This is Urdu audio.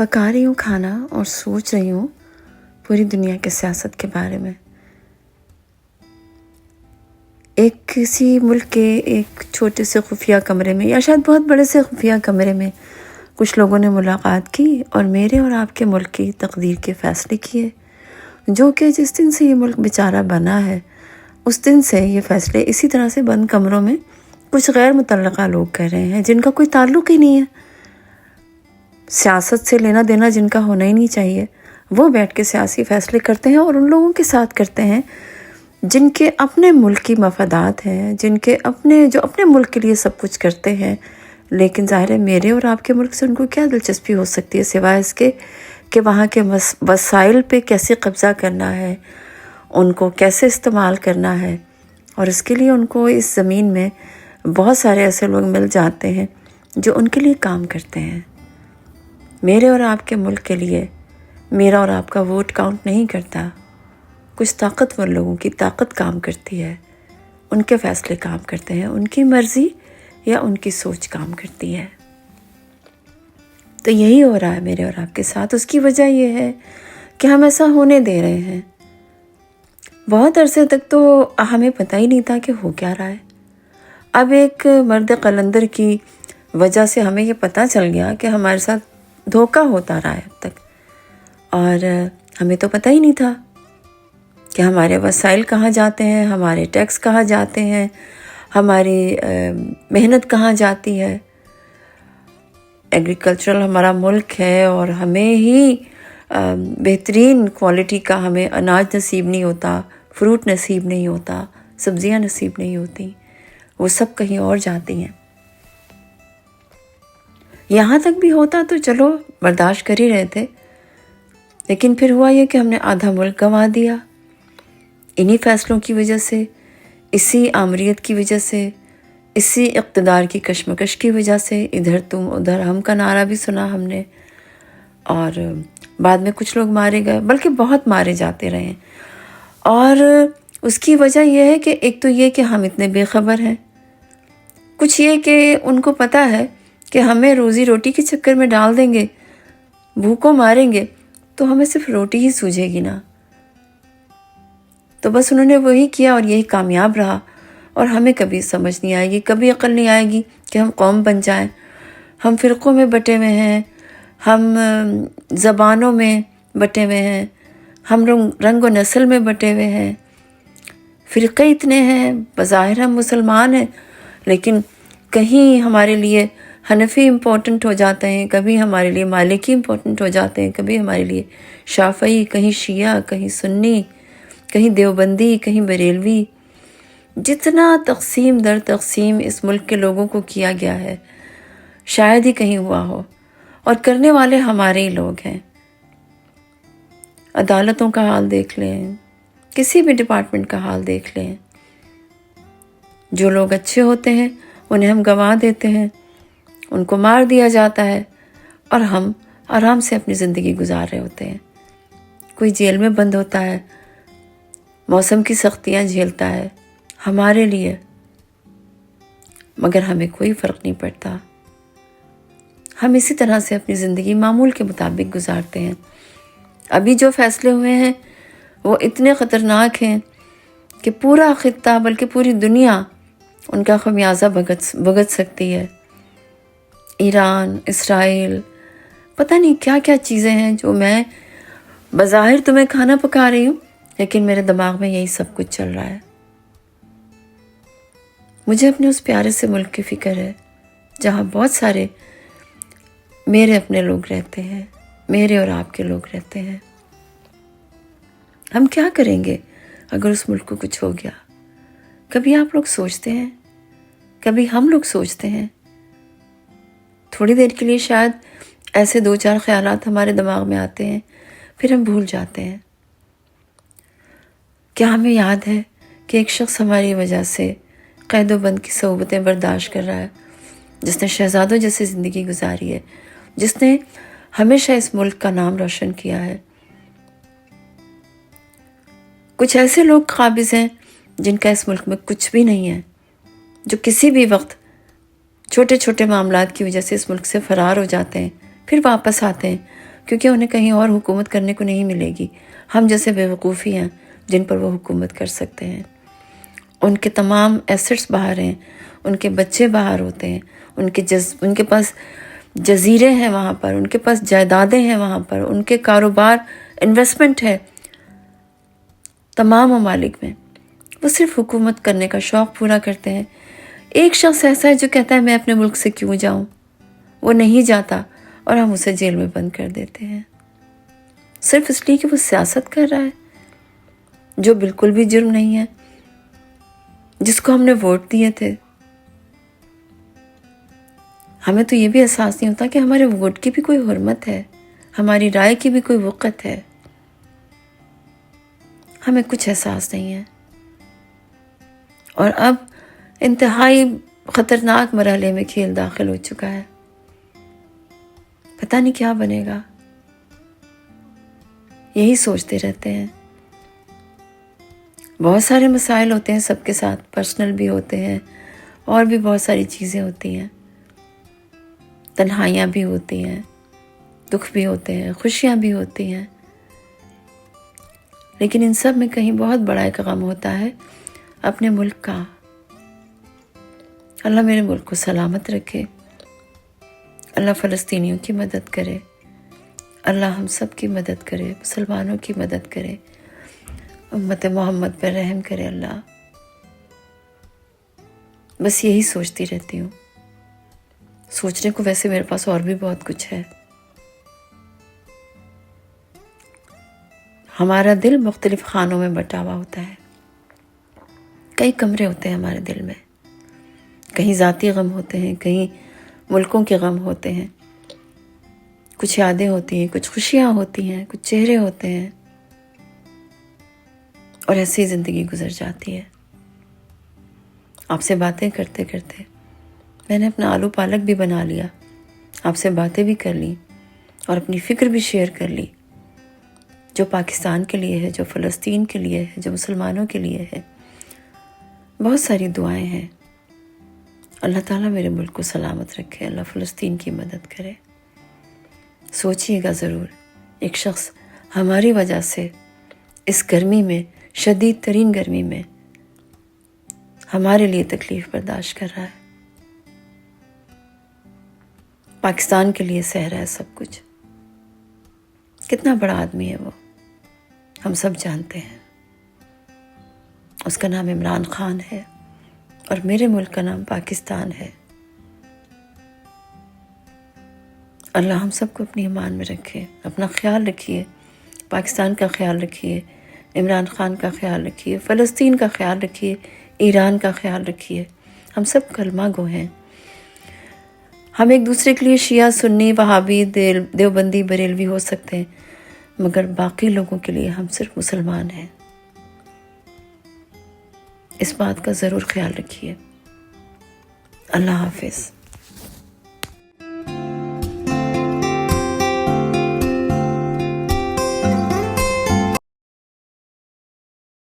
پکا رہی ہوں کھانا اور سوچ رہی ہوں پوری دنیا کے سیاست کے بارے میں۔ کسی ملک کے ایک چھوٹے سے خفیہ کمرے میں یا شاید بہت بڑے سے خفیہ کمرے میں کچھ لوگوں نے ملاقات کی اور میرے اور آپ کے ملک کی تقدیر کے فیصلے کیے، جو کہ جس دن سے یہ ملک بیچارہ بنا ہے اس دن سے یہ فیصلے اسی طرح سے بند کمروں میں کچھ غیر متعلقہ لوگ کر رہے ہیں، جن کا کوئی تعلق ہی نہیں ہے، سیاست سے لینا دینا جن کا ہونا ہی نہیں چاہیے، وہ بیٹھ کے سیاسی فیصلے کرتے ہیں اور ان لوگوں کے ساتھ کرتے ہیں جن کے اپنے ملک کی مفادات ہیں، جو اپنے ملک کے لیے سب کچھ کرتے ہیں۔ لیکن ظاہر ہے میرے اور آپ کے ملک سے ان کو کیا دلچسپی ہو سکتی ہے سوائے اس کے کہ وہاں کے وسائل پہ کیسے قبضہ کرنا ہے، ان کو کیسے استعمال کرنا ہے، اور اس کے لیے ان کو اس زمین میں بہت سارے ایسے لوگ مل جاتے ہیں جو ان کے لیے کام کرتے ہیں۔ میرے اور آپ کے ملک کے لیے میرا اور آپ کا ووٹ کاؤنٹ نہیں کرتا، کچھ طاقتور لوگوں کی طاقت کام کرتی ہے، ان کے فیصلے کام کرتے ہیں، ان کی مرضی یا ان کی سوچ کام کرتی ہے۔ تو یہی ہو رہا ہے میرے اور آپ کے ساتھ۔ اس کی وجہ یہ ہے کہ ہم ایسا ہونے دے رہے ہیں۔ بہت عرصے تک تو ہمیں پتہ ہی نہیں تھا کہ ہو کیا رہا ہے۔ اب ایک مرد قلندر کی وجہ سے ہمیں یہ پتہ چل گیا کہ ہمارے ساتھ دھوکہ ہوتا رہا ہے اب تک، اور ہمیں تو پتہ ہی نہیں تھا کہ ہمارے وسائل کہاں جاتے ہیں، ہمارے ٹیکس کہاں جاتے ہیں، ہماری محنت کہاں جاتی ہے۔ ایگریکلچرل ہمارا ملک ہے اور ہمیں ہی بہترین کوالٹی کا ہمیں اناج نصیب نہیں ہوتا، فروٹ نصیب نہیں ہوتا، سبزیاں نصیب نہیں ہوتی، وہ سب کہیں اور جاتی ہیں۔ یہاں تک بھی ہوتا تو چلو برداشت کر ہی رہے تھے، لیکن پھر ہوا یہ کہ ہم نے آدھا ملک گنوا دیا انہی فیصلوں کی وجہ سے، اسی آمریت کی وجہ سے، اسی اقتدار کی کشمکش کی وجہ سے۔ ادھر تم ادھر ہم کا نعرہ بھی سنا ہم نے، اور بعد میں کچھ لوگ مارے گئے، بلکہ بہت مارے جاتے رہے۔ اور اس کی وجہ یہ ہے کہ ایک تو یہ کہ ہم اتنے بے خبر ہیں، کچھ یہ کہ ان کو پتہ ہے کہ ہمیں روزی روٹی کے چکر میں ڈال دیں گے، بھوکوں ماریں گے تو ہمیں صرف روٹی ہی سوجھے گی نا، تو بس انہوں نے وہی کیا اور یہی کامیاب رہا۔ اور ہمیں کبھی سمجھ نہیں آئے گی، کبھی عقل نہیں آئے گی کہ ہم قوم بن جائیں۔ ہم فرقوں میں بٹے ہوئے ہیں، ہم زبانوں میں بٹے ہوئے ہیں، ہم رنگ و نسل میں بٹے ہوئے ہیں، فرقے اتنے ہیں، بظاہر ہم مسلمان ہیں لیکن کہیں ہمارے لیے حنفی امپورٹنٹ ہو جاتے ہیں، کبھی ہمارے لیے مالکی امپورٹنٹ ہو جاتے ہیں، کبھی ہمارے لیے شافعی، کہیں شیعہ، کہیں سنی، کہیں دیوبندی، کہیں بریلوی۔ جتنا تقسیم در تقسیم اس ملک کے لوگوں کو کیا گیا ہے شاید ہی کہیں ہوا ہو، اور کرنے والے ہمارے ہی لوگ ہیں۔ عدالتوں کا حال دیکھ لیں، کسی بھی ڈپارٹمنٹ کا حال دیکھ لیں، جو لوگ اچھے ہوتے ہیں انہیں ہم گنوا دیتے ہیں، ان کو مار دیا جاتا ہے، اور ہم آرام سے اپنی زندگی گزار رہے ہوتے ہیں۔ کوئی جیل میں بند ہوتا ہے، موسم کی سختیاں جھیلتا ہے ہمارے لیے، مگر ہمیں کوئی فرق نہیں پڑتا۔ ہم اسی طرح سے اپنی زندگی معمول کے مطابق گزارتے ہیں۔ ابھی جو فیصلے ہوئے ہیں وہ اتنے خطرناک ہیں کہ پورا خطہ بلکہ پوری دنیا ان کا خمیازہ بھگت سکتی ہے۔ ایران، اسرائیل، پتہ نہیں کیا کیا چیزیں ہیں جو میں بظاہر تمہیں کھانا پکا رہی ہوں لیکن میرے دماغ میں یہی سب کچھ چل رہا ہے۔ مجھے اپنے اس پیارے سے ملک کی فکر ہے جہاں بہت سارے میرے اپنے لوگ رہتے ہیں، میرے اور آپ کے لوگ رہتے ہیں۔ ہم کیا کریں گے اگر اس ملک کو کچھ ہو گیا؟ کبھی آپ لوگ سوچتے ہیں، کبھی ہم لوگ سوچتے ہیں؟ تھوڑی دیر کے لیے شاید ایسے دو چار خیالات ہمارے دماغ میں آتے ہیں، پھر ہم بھول جاتے ہیں۔ کیا ہمیں یاد ہے کہ ایک شخص ہماری وجہ سے قید و بند کی صعوبتیں برداشت کر رہا ہے، جس نے شہزادوں جیسی زندگی گزاری ہے، جس نے ہمیشہ اس ملک کا نام روشن کیا ہے؟ کچھ ایسے لوگ قابض ہیں جن کا اس ملک میں کچھ بھی نہیں ہے، جو کسی بھی وقت چھوٹے چھوٹے معاملات کی وجہ سے اس ملک سے فرار ہو جاتے ہیں، پھر واپس آتے ہیں، کیونکہ انہیں کہیں اور حکومت کرنے کو نہیں ملے گی. ہم جیسے بیوقوفی ہیں جن پر وہ حکومت کر سکتے ہیں. ان کے تمام ایسٹس باہر ہیں، ان کے بچے باہر ہوتے ہیں، ان کے پاس جزیرے ہیں وہاں پر، ان کے پاس جائیدادیں ہیں وہاں پر، ان کے کاروبار انویسٹمنٹ ہے تمام ممالک میں. وہ صرف حکومت کرنے کا شوق پورا کرتے ہیں. ایک شخص ایسا ہے جو کہتا ہے میں اپنے ملک سے کیوں جاؤں، وہ نہیں جاتا اور ہم اسے جیل میں بند کر دیتے ہیں صرف اس لیے کہ وہ سیاست کر رہا ہے، جو بالکل بھی جرم نہیں ہے، جس کو ہم نے ووٹ دیے تھے. ہمیں تو یہ بھی احساس نہیں ہوتا کہ ہمارے ووٹ کی بھی کوئی حرمت ہے، ہماری رائے کی بھی کوئی وقت ہے. ہمیں کچھ احساس نہیں ہے. اور اب انتہائی خطرناک مرحلے میں کھیل داخل ہو چکا ہے. پتہ نہیں کیا بنے گا، یہی سوچتے رہتے ہیں. بہت سارے مسائل ہوتے ہیں سب کے ساتھ، پرسنل بھی ہوتے ہیں اور بھی بہت ساری چیزیں ہوتی ہیں. تنہائیاں بھی ہوتی ہیں، دکھ بھی ہوتے ہیں، خوشیاں بھی ہوتی ہیں. لیکن ان سب میں کہیں بہت بڑا ایک غم ہوتا ہے اپنے ملک کا. اللہ میرے ملک کو سلامت رکھے، اللہ فلسطینیوں کی مدد کرے، اللہ ہم سب کی مدد کرے، مسلمانوں کی مدد کرے، امت محمد پر رحم کرے اللہ. بس یہی سوچتی رہتی ہوں. سوچنے کو ویسے میرے پاس اور بھی بہت کچھ ہے. ہمارا دل مختلف خانوں میں بٹا ہوا ہوتا ہے. کئی کمرے ہوتے ہیں ہمارے دل میں. کہیں ذاتی غم ہوتے ہیں، کہیں ملکوں کے غم ہوتے ہیں، کچھ یادیں ہوتی ہیں، کچھ خوشیاں ہوتی ہیں، کچھ چہرے ہوتے ہیں، اور ایسی زندگی گزر جاتی ہے. آپ سے باتیں کرتے کرتے میں نے اپنا آلو پالک بھی بنا لیا، آپ سے باتیں بھی کر لی اور اپنی فکر بھی شیئر کر لی، جو پاکستان کے لیے ہے، جو فلسطین کے لیے ہے، جو مسلمانوں کے لیے ہے. بہت ساری دعائیں ہیں. اللہ تعالیٰ میرے ملک کو سلامت رکھے، اللہ فلسطین کی مدد کرے. سوچئے گا ضرور، ایک شخص ہماری وجہ سے اس گرمی میں، شدید ترین گرمی میں ہمارے لیے تکلیف برداشت کر رہا ہے، پاکستان کے لیے سہ رہا ہے سب کچھ. کتنا بڑا آدمی ہے وہ، ہم سب جانتے ہیں. اس کا نام عمران خان ہے اور میرے ملک کا نام پاکستان ہے. اللہ ہم سب کو اپنی ایمان میں رکھے. اپنا خیال رکھیے، پاکستان کا خیال رکھیے، عمران خان کا خیال رکھیے، فلسطین کا خیال رکھیے، ایران کا خیال رکھیے. ہم سب کلمہ گو ہیں. ہم ایک دوسرے کے لیے شیعہ، سنی، وہابی، دیوبندی، بریلوی ہو سکتے ہیں، مگر باقی لوگوں کے لیے ہم صرف مسلمان ہیں. اس بات کا ضرور خیال رکھیے. اللہ حافظ.